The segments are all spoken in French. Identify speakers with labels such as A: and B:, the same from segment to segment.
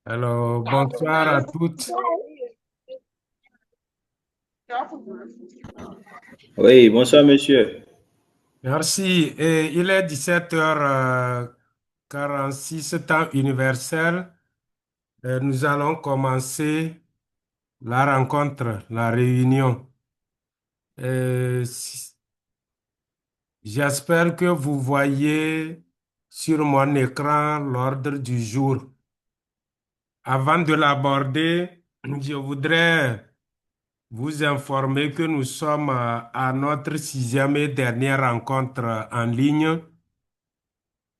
A: Alors, bonsoir à toutes.
B: Oui, bonsoir monsieur.
A: Merci. Et il est 17h46 temps universel. Nous allons commencer la rencontre, la réunion. J'espère que vous voyez sur mon écran l'ordre du jour. Avant de l'aborder, je voudrais vous informer que nous sommes à notre sixième et dernière rencontre en ligne.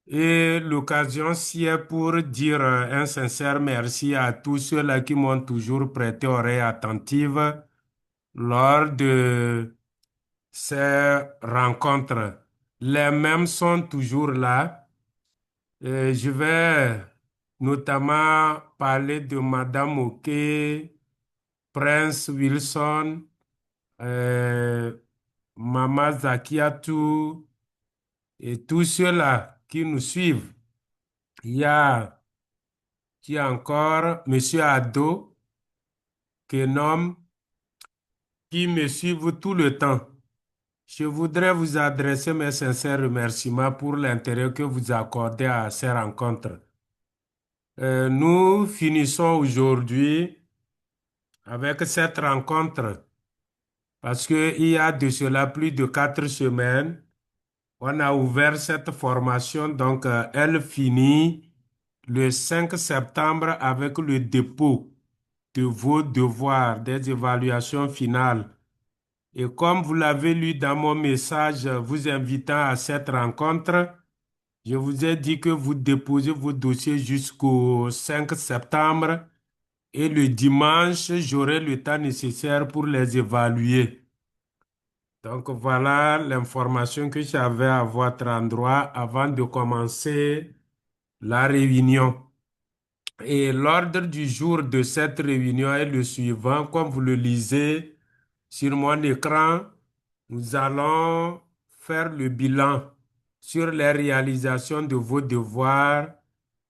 A: Et l'occasion s'y est pour dire un sincère merci à tous ceux-là qui m'ont toujours prêté oreille attentive lors de ces rencontres. Les mêmes sont toujours là. Je vais notamment parler de Madame Oke, Prince Wilson, euh, Mama Zakiatou et tous ceux-là qui nous suivent. Il y a qui encore, Monsieur Ado, Kenom, qui me suivent tout le temps. Je voudrais vous adresser mes sincères remerciements pour l'intérêt que vous accordez à ces rencontres. Nous finissons aujourd'hui avec cette rencontre parce qu'il y a de cela plus de 4 semaines, on a ouvert cette formation, donc elle finit le 5 septembre avec le dépôt de vos devoirs, des évaluations finales. Et comme vous l'avez lu dans mon message vous invitant à cette rencontre, je vous ai dit que vous déposez vos dossiers jusqu'au 5 septembre et le dimanche, j'aurai le temps nécessaire pour les évaluer. Donc voilà l'information que j'avais à votre endroit avant de commencer la réunion. Et l'ordre du jour de cette réunion est le suivant. Comme vous le lisez sur mon écran, nous allons faire le bilan sur les réalisations de vos devoirs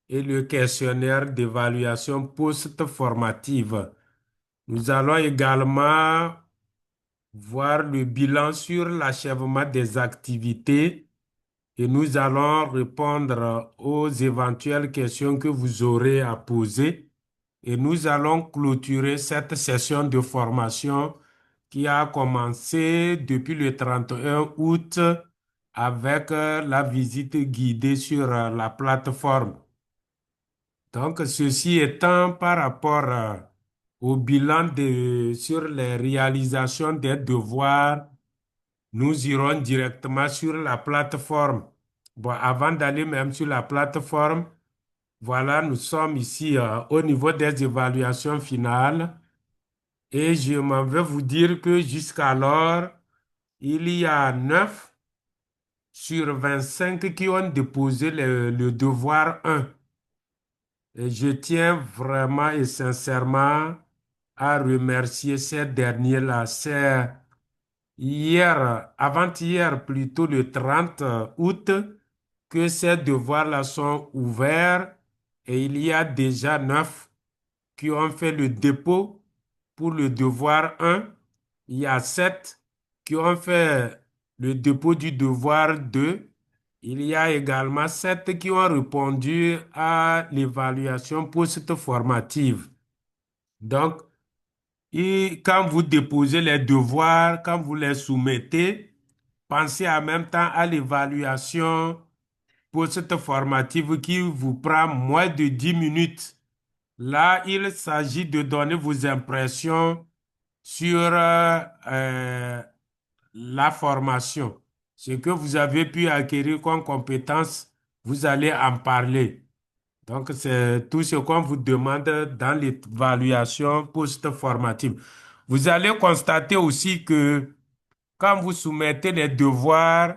A: et le questionnaire d'évaluation post-formative. Nous allons également voir le bilan sur l'achèvement des activités et nous allons répondre aux éventuelles questions que vous aurez à poser. Et nous allons clôturer cette session de formation qui a commencé depuis le 31 août avec la visite guidée sur la plateforme. Donc, ceci étant par rapport au bilan sur les réalisations des devoirs, nous irons directement sur la plateforme. Bon, avant d'aller même sur la plateforme, voilà, nous sommes ici au niveau des évaluations finales et je m'en vais vous dire que jusqu'alors, il y a 9 sur 25 qui ont déposé le devoir 1. Et je tiens vraiment et sincèrement à remercier ces derniers-là. C'est hier, avant-hier, plutôt le 30 août, que ces devoirs-là sont ouverts et il y a déjà 9 qui ont fait le dépôt pour le devoir 1. Il y a 7 qui ont fait le dépôt du devoir 2. Il y a également 7 qui ont répondu à l'évaluation post-formative. Donc, quand vous déposez les devoirs, quand vous les soumettez, pensez en même temps à l'évaluation post-formative qui vous prend moins de 10 minutes. Là, il s'agit de donner vos impressions sur la formation. Ce que vous avez pu acquérir comme compétences, vous allez en parler. Donc, c'est tout ce qu'on vous demande dans l'évaluation post-formative. Vous allez constater aussi que quand vous soumettez les devoirs,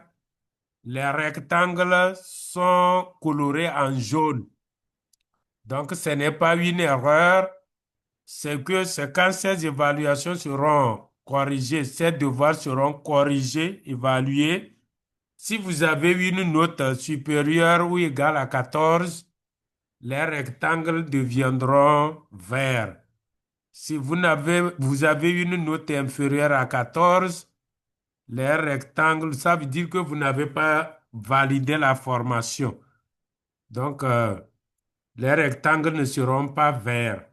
A: les rectangles sont colorés en jaune. Donc, ce n'est pas une erreur, c'est que c'est quand ces évaluations seront corrigées, ces devoirs seront corrigés, évalués, Si vous avez une note supérieure ou égale à 14, les rectangles deviendront verts. Si vous avez une note inférieure à 14, les rectangles, ça veut dire que vous n'avez pas validé la formation. Donc, les rectangles ne seront pas verts.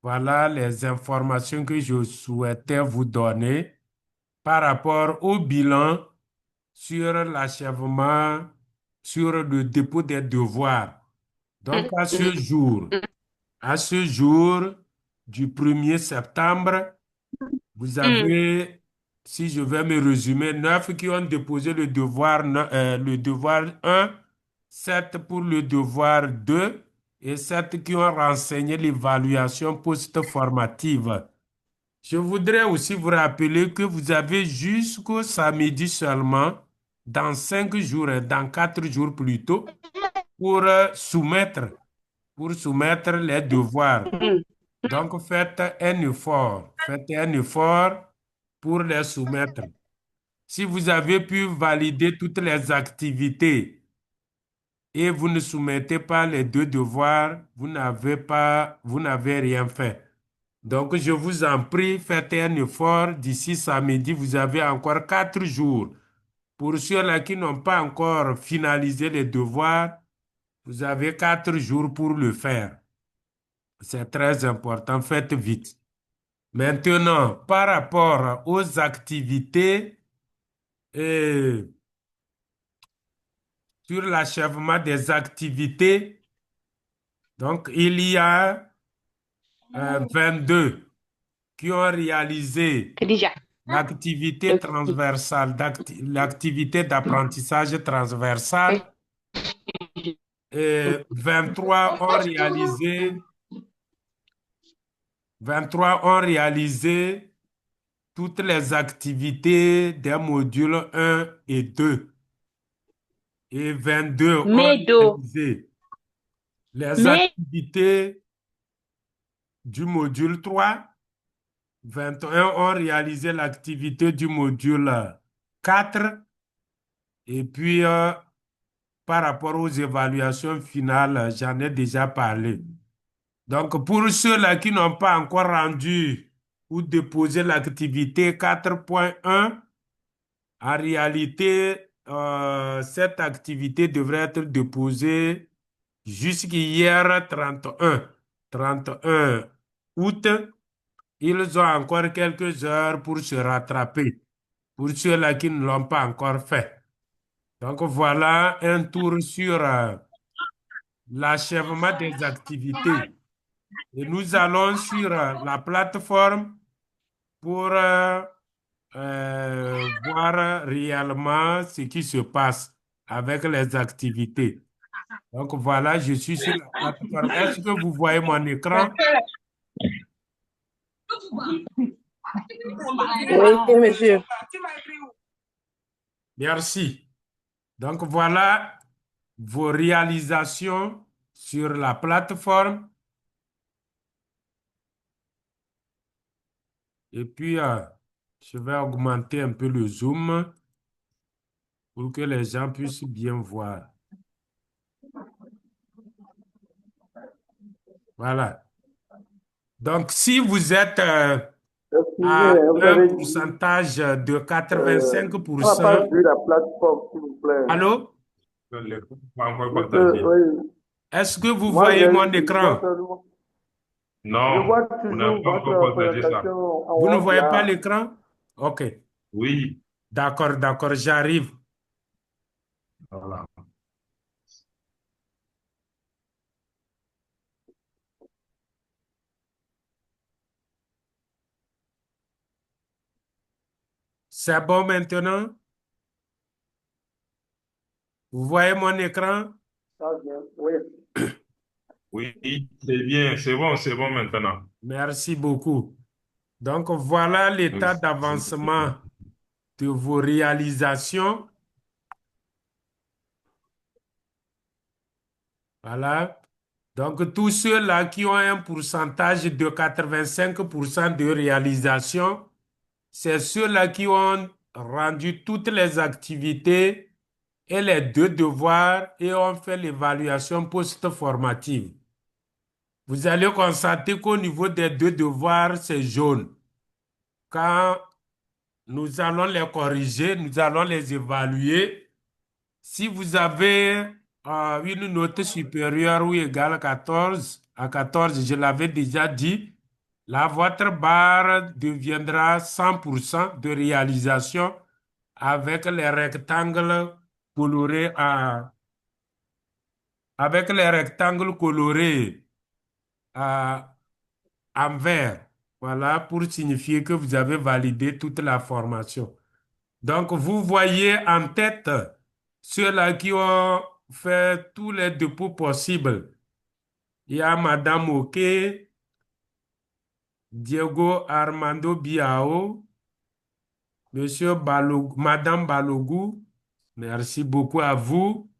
A: Voilà les informations que je souhaitais vous donner par rapport au bilan sur l'achèvement, sur le dépôt des devoirs. Donc, à ce jour du 1er septembre, vous avez, si je vais me résumer, 9 qui ont déposé le devoir 1, 7 pour le devoir 2 et 7 qui ont renseigné l'évaluation post-formative. Je voudrais aussi vous rappeler que vous avez jusqu'au samedi seulement, dans 5 jours, dans 4 jours plutôt, pour pour soumettre les devoirs. Donc, faites un effort pour les soumettre. Si vous avez pu valider toutes les activités et vous ne soumettez pas les deux devoirs, vous n'avez rien fait. Donc, je vous en prie, faites un effort. D'ici samedi, vous avez encore 4 jours. Pour ceux-là qui n'ont pas encore finalisé les devoirs, vous avez 4 jours pour le faire. C'est très important, faites vite. Maintenant, par rapport aux activités et sur l'achèvement des activités, donc il y a 22 qui ont réalisé
C: Khadija.
A: l'activité transversale, l'activité d'apprentissage transversal et 23 ont réalisé toutes les activités des modules 1 et 2 et 22 ont
C: Medo.
A: réalisé les
C: Me.
A: activités du module 3. 21 ont réalisé l'activité du module 4 et puis par rapport aux évaluations finales, j'en ai déjà parlé. Donc pour ceux-là qui n'ont pas encore rendu ou déposé l'activité 4.1, en réalité, cette activité devrait être déposée jusqu'hier 31 août. Ils ont encore quelques heures pour se rattraper, pour ceux-là qui ne l'ont pas encore fait. Donc voilà un tour sur l'achèvement des activités. Et nous allons sur la plateforme pour voir réellement ce qui se passe avec les activités. Donc voilà, je suis sur la plateforme. Est-ce que vous voyez mon écran?
C: Oui, monsieur.
A: Merci. Donc voilà vos réalisations sur la plateforme. Et puis, je vais augmenter un peu le zoom pour que les gens puissent bien voir. Voilà. Donc, si vous êtes
D: Excusez,
A: à
D: vous
A: un
D: avez dit,
A: pourcentage de
D: on n'a pas
A: 85%,
D: vu la plateforme, s'il vous plaît.
A: allô?
D: Oui,
A: Est-ce que vous
D: moi,
A: voyez mon
D: je vois
A: écran?
D: seulement, je
E: Non,
D: vois
E: on n'a
D: toujours
E: pas encore
D: votre
E: partagé ça.
D: présentation
A: Vous ne
D: en haut
A: voyez pas
D: là.
A: l'écran? OK.
E: Oui,
A: D'accord, d'accord, j'arrive.
E: voilà.
A: C'est bon maintenant? Vous voyez mon écran?
D: Ça vient, oui.
E: Oui, c'est bon maintenant.
A: Merci beaucoup. Donc, voilà
E: Oui,
A: l'état
E: c'est
A: d'avancement
E: bon.
A: de vos réalisations. Voilà. Donc, tous ceux-là qui ont un pourcentage de 85% de réalisation, c'est ceux-là qui ont rendu toutes les activités et les deux devoirs et on fait l'évaluation post-formative. Vous allez constater qu'au niveau des deux devoirs, c'est jaune. Quand nous allons les corriger, nous allons les évaluer. Si vous avez une note supérieure ou égale à 14, je l'avais déjà dit, là, votre barre deviendra 100% de réalisation avec les rectangles colorés avec les rectangles colorés en vert. Voilà, pour signifier que vous avez validé toute la formation. Donc, vous voyez en tête ceux-là qui ont fait tous les dépôts possibles. Il y a Madame Oke, Diego Armando Biao, Monsieur Balogou, Madame Balogou, merci beaucoup à vous,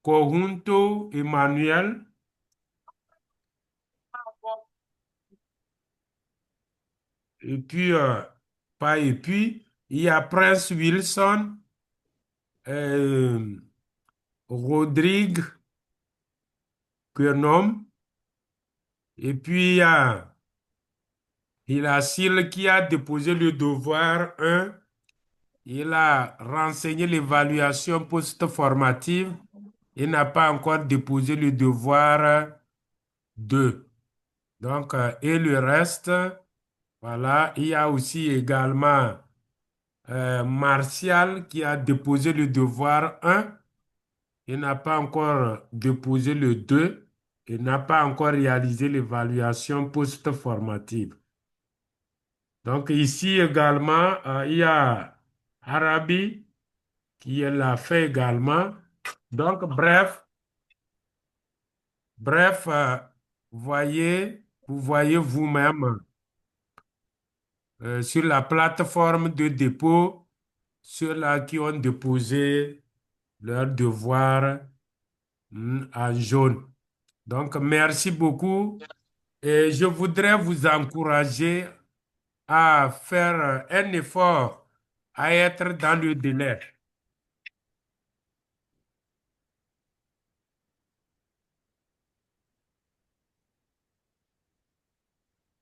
A: Corunto Emmanuel, et puis, pas et puis, il y a Prince Wilson, euh, Rodrigue Quenom, et puis il y a Syl qui a déposé le devoir 1. Il a renseigné l'évaluation post-formative. Il n'a pas encore déposé le devoir 2. Donc, et le reste, voilà. Il y a aussi également Martial qui a déposé le devoir 1. Il n'a pas encore déposé le 2. Il n'a pas encore réalisé l'évaluation post-formative. Donc ici également, il y a Arabi qui l'a fait également. Donc bref, vous voyez vous-même sur la plateforme de dépôt ceux-là qui ont déposé leur devoir en jaune. Donc merci beaucoup et je voudrais vous encourager à faire un effort à être dans le délai.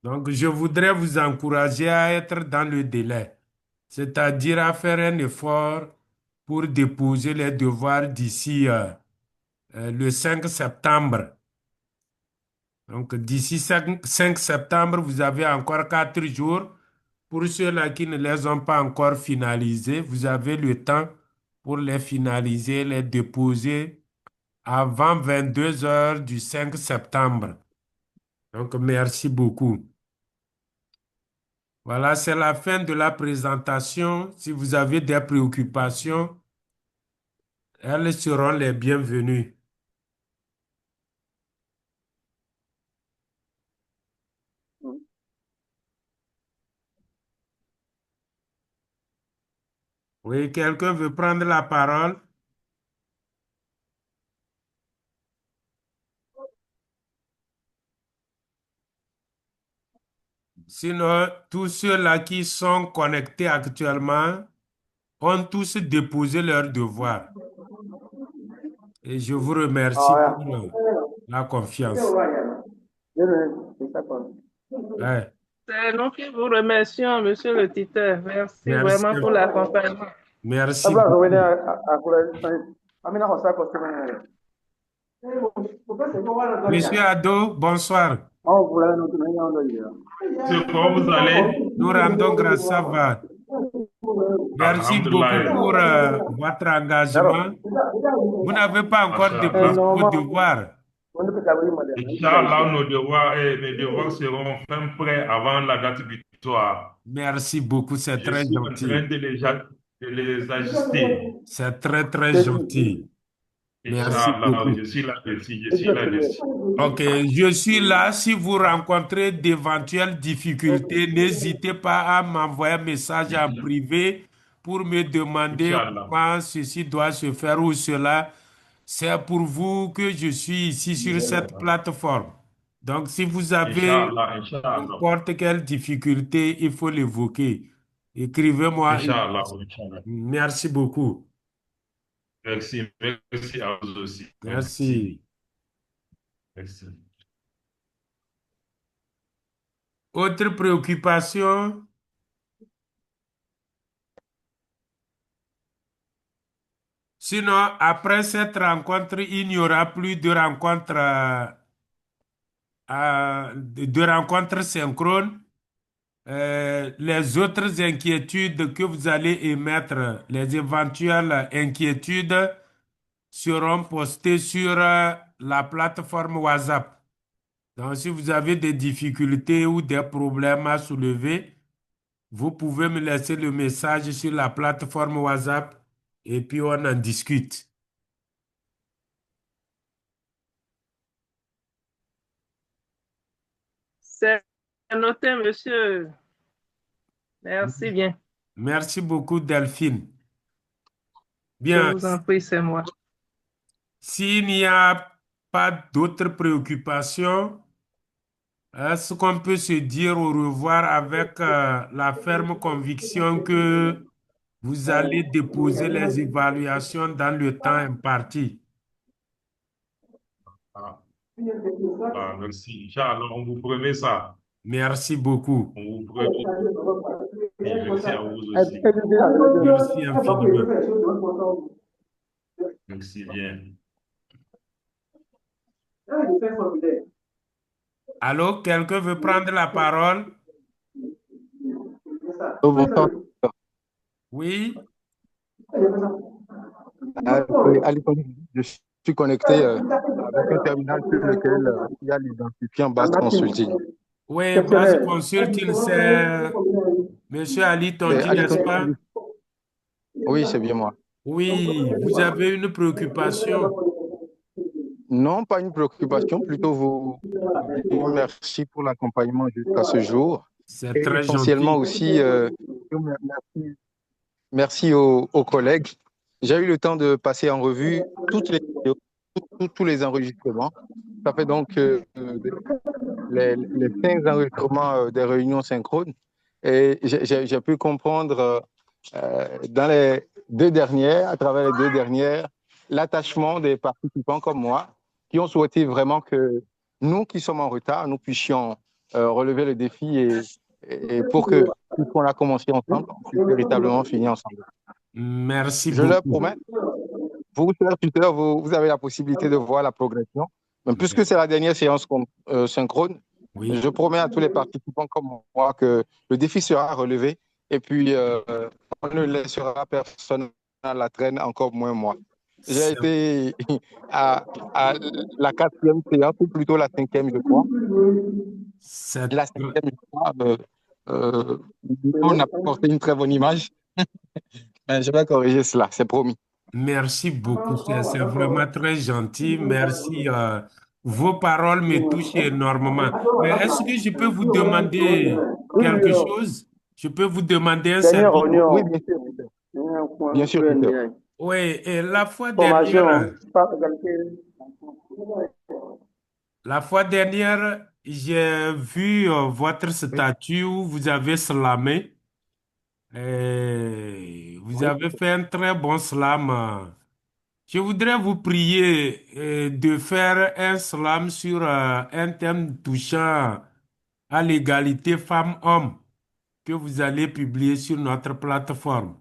A: Donc, je voudrais vous encourager à être dans le délai, c'est-à-dire à faire un effort pour déposer les devoirs d'ici le 5 septembre. Donc, d'ici 5 septembre, vous avez encore 4 jours. Pour ceux-là qui ne les ont pas encore finalisés, vous avez le temps pour les finaliser, les déposer avant 22 heures du 5 septembre. Donc, merci beaucoup. Voilà, c'est la fin de la présentation. Si vous avez des préoccupations, elles seront les bienvenues. Oui, quelqu'un veut prendre la parole? Sinon, tous ceux-là qui sont connectés actuellement ont tous déposé leurs devoirs. Et je vous remercie
D: Ah,
A: pour la confiance. Ouais.
C: C'est nous qui vous remercions, monsieur le tuteur. Merci
A: Merci.
C: vraiment pour l'accompagnement.
A: Merci
D: Habla,
A: beaucoup. Monsieur Ado, bonsoir.
E: C'est comment vous allez?
A: Nous rendons grâce à vous. Merci beaucoup
E: Alhamdulillah.
A: pour votre engagement. Vous n'avez pas encore déposé
E: Masha'Allah.
A: vos devoirs.
E: Inch'Allah, mes devoirs seront fin prêts avant la date butoir.
A: Merci beaucoup, c'est
E: Je
A: très
E: suis en
A: gentil.
E: train de les ajuster.
A: C'est très, très gentil. Merci
E: Inch'Allah,
A: beaucoup.
E: je suis là-dessus, je suis là-dessus.
A: Ok, je suis là. Si vous rencontrez d'éventuelles difficultés, n'hésitez pas à m'envoyer un message en privé pour me demander
E: Inch'Allah.
A: comment ceci doit se faire ou cela. C'est pour vous que je suis ici sur cette plateforme. Donc, si vous avez
E: Inch'Allah, Inch'Allah.
A: n'importe quelle difficulté, il faut l'évoquer. Écrivez-moi.
E: Inch'Allah, Inch'Allah.
A: Merci beaucoup.
E: Merci. Merci à vous aussi. Merci.
A: Merci.
E: Merci.
A: Autre préoccupation? Sinon, après cette rencontre, il n'y aura plus de rencontres, de rencontres synchrones. Les autres inquiétudes que vous allez émettre, les éventuelles inquiétudes seront postées sur la plateforme WhatsApp. Donc, si vous avez des difficultés ou des problèmes à soulever, vous pouvez me laisser le message sur la plateforme WhatsApp et puis on en discute.
C: C'est noté, monsieur. Merci bien.
A: Merci beaucoup, Delphine.
C: Je
A: Bien,
C: vous en prie, c'est moi.
A: s'il n'y a pas d'autres préoccupations, est-ce qu'on peut se dire au revoir avec la ferme conviction que vous allez déposer les évaluations dans le temps imparti?
E: Ah, merci. Inch'Allah, on vous promet ça.
A: Merci beaucoup.
E: On vous promet. Merci à vous aussi.
A: Merci infiniment.
E: Merci bien.
A: Allô, quelqu'un veut prendre la parole?
F: Oh, bonsoir.
A: Oui,
F: Oui, je suis connecté avec un terminal sur lequel il y a l'identifiant Bass Consulting.
A: oui, Bass Consulting, c'est Monsieur Ali
F: C'est
A: Tondi,
F: Ali
A: n'est-ce
F: Consulting.
A: pas?
F: Oui, c'est bien moi.
A: Oui, vous avez une préoccupation.
F: Non, pas une préoccupation, plutôt vous dire merci pour l'accompagnement jusqu'à ce jour.
A: C'est
F: Et
A: très
F: essentiellement
A: gentil.
F: aussi, merci aux collègues. J'ai eu le temps de passer en revue toutes les vidéos, tous les enregistrements. Ça fait donc les 15 enregistrements des réunions synchrones. Et j'ai pu comprendre dans les deux dernières, à travers les deux dernières, l'attachement des participants comme moi, qui ont souhaité vraiment que nous qui sommes en retard, nous puissions relever le défi et pour que tout ce qu'on a commencé ensemble, on puisse véritablement finir ensemble.
A: Merci
F: Je leur
A: beaucoup.
F: promets, vous, chers tuteurs, vous avez la possibilité de voir la progression. Mais puisque c'est la dernière séance synchrone,
A: Oui,
F: je promets à tous les participants comme moi que le défi sera relevé et puis on ne laissera personne à la traîne, encore moins moi. J'ai
A: c'est
F: été à la quatrième séance, ou plutôt la cinquième, je crois.
A: c'est
F: La cinquième, je crois, on a porté une très bonne image. Mais je vais corriger cela, c'est promis.
A: Merci beaucoup. C'est vraiment très gentil. Merci. Vos paroles me touchent énormément. Mais est-ce que je peux vous demander quelque chose? Je peux vous demander un
D: Dernière
A: service?
F: Oui,
D: réunion.
F: bien sûr, bien sûr, tuteur.
D: QNDI.
A: Oui, et
D: Formation, pas égalité.
A: la fois dernière, j'ai vu votre
F: Oui,
A: statut où vous avez slamé. Et vous
F: oui.
A: avez fait un très bon slam. Je voudrais vous prier de faire un slam sur un thème touchant à l'égalité femmes-hommes que vous allez publier sur notre plateforme.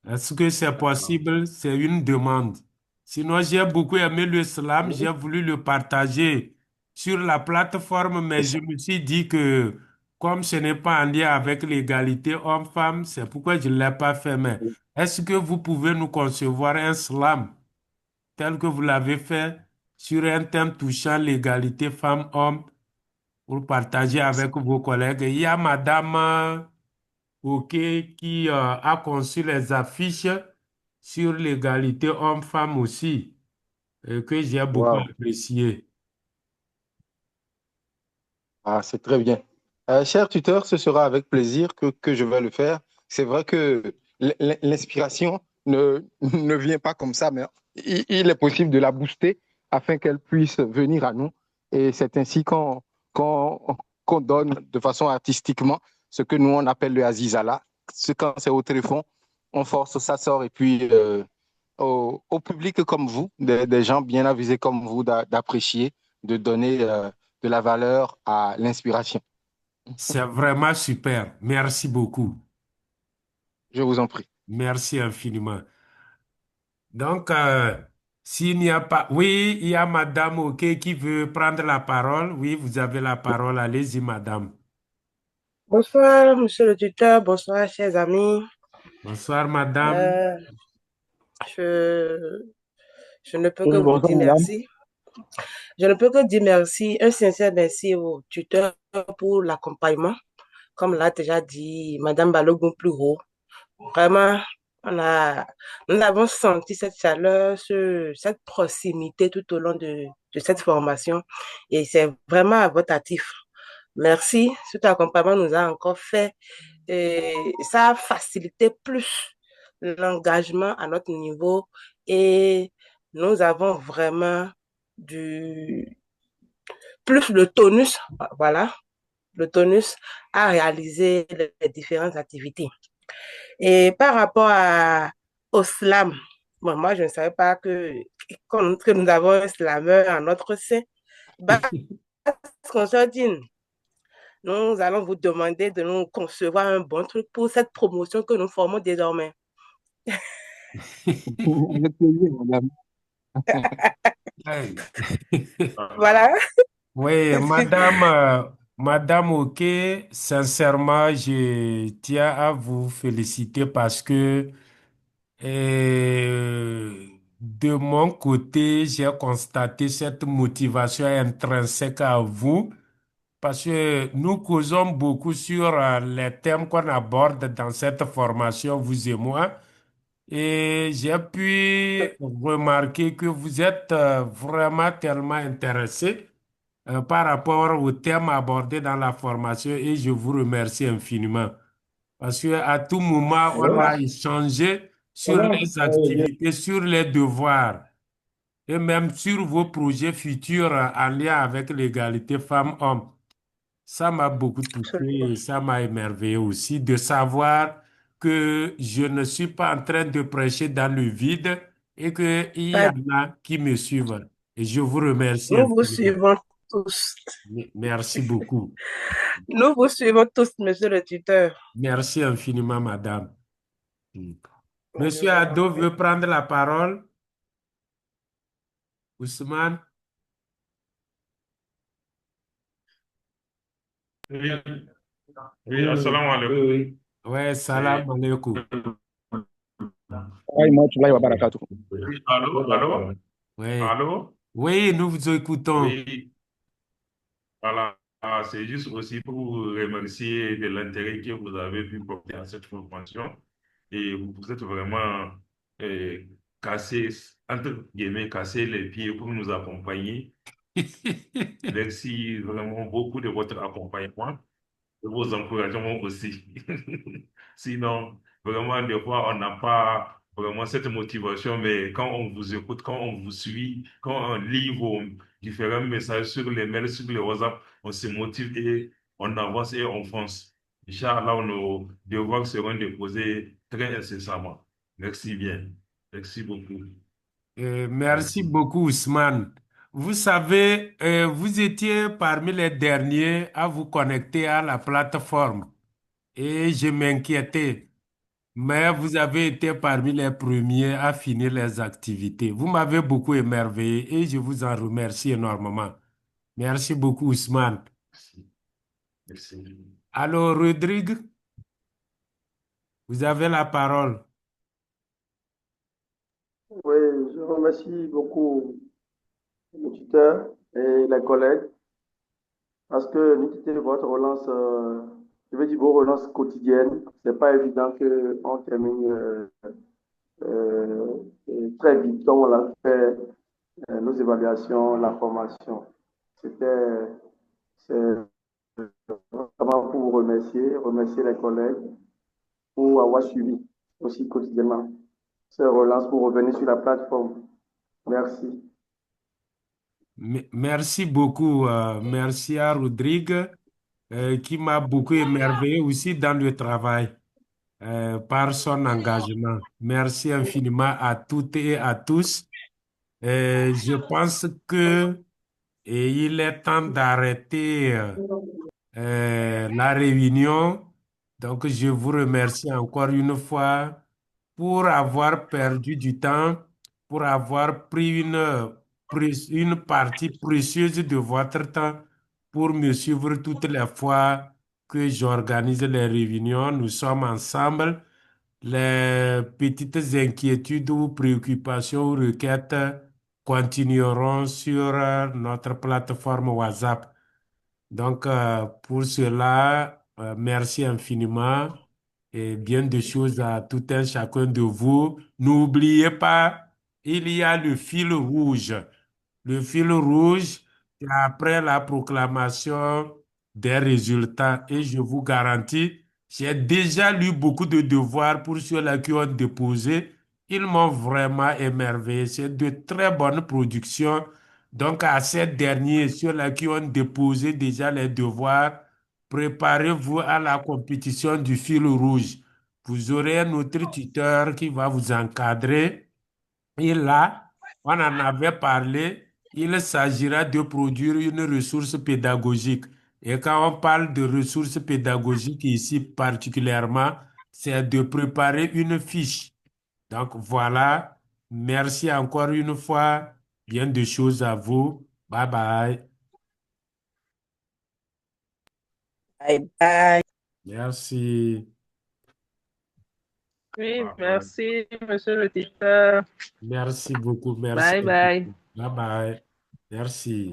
A: Est-ce que c'est possible? C'est une demande. Sinon, j'ai beaucoup aimé le slam, j'ai voulu le partager sur la plateforme, mais je me suis dit que comme ce n'est pas en lien avec l'égalité homme-femme, c'est pourquoi je ne l'ai pas fait. Mais est-ce que vous pouvez nous concevoir un slam tel que vous l'avez fait sur un thème touchant l'égalité femmes-hommes pour partager avec vos collègues? Il y a Madame OK, qui a conçu les affiches sur l'égalité homme-femme aussi, que j'ai beaucoup
F: Wow.
A: apprécié.
F: Ah, c'est très bien. Cher tuteur, ce sera avec plaisir que je vais le faire. C'est vrai que l'inspiration ne vient pas comme ça, mais il est possible de la booster afin qu'elle puisse venir à nous. Et c'est ainsi qu'on, qu'on donne de façon artistiquement ce que nous, on appelle le Azizala. C'est quand c'est au téléphone, on force, ça sort et puis au public comme vous, des gens bien avisés comme vous, d'apprécier, de donner de la valeur à l'inspiration.
A: C'est vraiment super. Merci beaucoup.
F: Je vous en prie.
A: Merci infiniment. Donc, s'il n'y a pas... Oui, il y a Madame OK qui veut prendre la parole. Oui, vous avez la parole. Allez-y, Madame.
G: Bonsoir, monsieur le tuteur. Bonsoir, chers amis.
A: Bonsoir, Madame.
G: Euh, je, je ne peux que
D: Oui,
G: vous
D: bonsoir,
G: dire
D: madame.
G: merci. Je ne peux que dire merci, un sincère merci au tuteur pour l'accompagnement. Comme l'a déjà dit Madame Balogun plus haut. Vraiment, on a, nous avons senti cette chaleur, cette proximité tout au long de cette formation. Et c'est vraiment à votre actif. Merci. Cet accompagnement nous a encore fait, et ça a facilité plus l'engagement à notre niveau et nous avons vraiment du, plus le tonus, voilà, le tonus à réaliser les différentes activités. Et par rapport au slam, bon, moi je ne savais pas que nous avons un slameur en notre sein. Bah, Consortine, nous allons vous demander de nous concevoir un bon truc pour cette promotion que nous formons désormais.
F: Avec plaisir, madame.
A: Hey.
G: Voilà.
A: Oui, Madame OK, sincèrement, je tiens à vous féliciter parce que de mon côté, j'ai constaté cette motivation intrinsèque à vous parce que nous causons beaucoup sur les thèmes qu'on aborde dans cette formation, vous et moi. Et j'ai pu remarquer que vous êtes vraiment tellement intéressé par rapport au thème abordé dans la formation et je vous remercie infiniment. Parce qu'à tout moment, on a échangé sur les activités, sur les devoirs et même sur vos projets futurs en lien avec l'égalité femmes-hommes. Ça m'a beaucoup touché et ça m'a émerveillé aussi de savoir que je ne suis pas en train de prêcher dans le vide et qu'il y en a qui me suivent. Et je vous remercie
G: Nous vous
A: infiniment.
G: suivons tous.
A: Merci beaucoup.
G: Nous vous suivons tous, monsieur le tuteur.
A: Merci infiniment, madame. Monsieur Ado veut prendre la parole. Ousmane.
E: Oui, oui, assalamu alaikum.
A: Ouais, salam alaikum.
E: Oui, allô, allô,
A: Ouais.
E: allô?
A: Oui, nous vous écoutons.
E: Oui, voilà. Ah, c'est juste aussi pour vous remercier de l'intérêt que vous avez pu porter à cette formation. Et vous êtes vraiment euh, cassé, entre guillemets, cassé les pieds pour nous accompagner. Merci vraiment beaucoup de votre accompagnement, de vos encouragements aussi. Sinon, vraiment, des fois, on n'a pas vraiment cette motivation, mais quand on vous écoute, quand on vous suit, quand on lit vos différents messages sur les mails, sur les WhatsApp, on se motive et on avance et on fonce. Inch'Allah, nos devoirs seront déposés très incessamment. Merci bien. Merci beaucoup.
A: Merci
E: Merci.
A: beaucoup, Ousmane. Vous savez, vous étiez parmi les derniers à vous connecter à la plateforme et je m'inquiétais, mais vous avez été parmi les premiers à finir les activités. Vous m'avez beaucoup émerveillé et je vous en remercie énormément. Merci beaucoup, Ousmane.
E: Merci. Merci.
A: Alors, Rodrigue, vous avez la parole.
D: Oui, je remercie beaucoup le tuteur et les collègues parce que n'était votre relance, je veux dire vos relances quotidiennes. C'est pas évident qu'on termine très vite, comme on l'a fait, nos évaluations, la formation. C'est vraiment pour vous remercier, remercier les collègues pour avoir suivi aussi quotidiennement ces relances pour revenir sur la plateforme. Merci.
A: Merci beaucoup. Merci à Rodrigue qui m'a beaucoup émerveillé aussi dans le travail. par son engagement. Merci infiniment à toutes et à tous. Je pense que il est temps d'arrêter la réunion. Donc, je vous remercie encore une fois pour avoir perdu du temps, pour avoir pris une partie précieuse de votre temps pour me suivre toutes les fois que j'organise les réunions. Nous sommes ensemble. Les petites inquiétudes ou préoccupations ou requêtes continueront sur notre plateforme WhatsApp. Donc, pour cela, merci infiniment et bien de choses à tout un chacun de vous. N'oubliez pas, il y a le fil rouge. Le fil rouge, c'est après la proclamation des résultats. Et je vous garantis, j'ai déjà lu beaucoup de devoirs pour ceux-là qui ont déposé. Ils m'ont vraiment émerveillé. C'est de très bonnes productions. Donc, à ces derniers, ceux-là qui ont déposé déjà les devoirs, préparez-vous à la compétition du fil rouge. Vous aurez un autre tuteur qui va vous encadrer. Et là, on en avait parlé, il s'agira de produire une ressource pédagogique. Et quand on parle de ressources pédagogiques ici particulièrement, c'est de préparer une fiche. Donc voilà, merci encore une fois. Bien de choses à vous. Bye bye.
G: Bye bye.
A: Merci.
C: Oui,
E: Bye bye.
C: merci, monsieur le tuteur.
A: Merci beaucoup. Merci
C: Bye bye.
A: infiniment. Bye bye. Merci.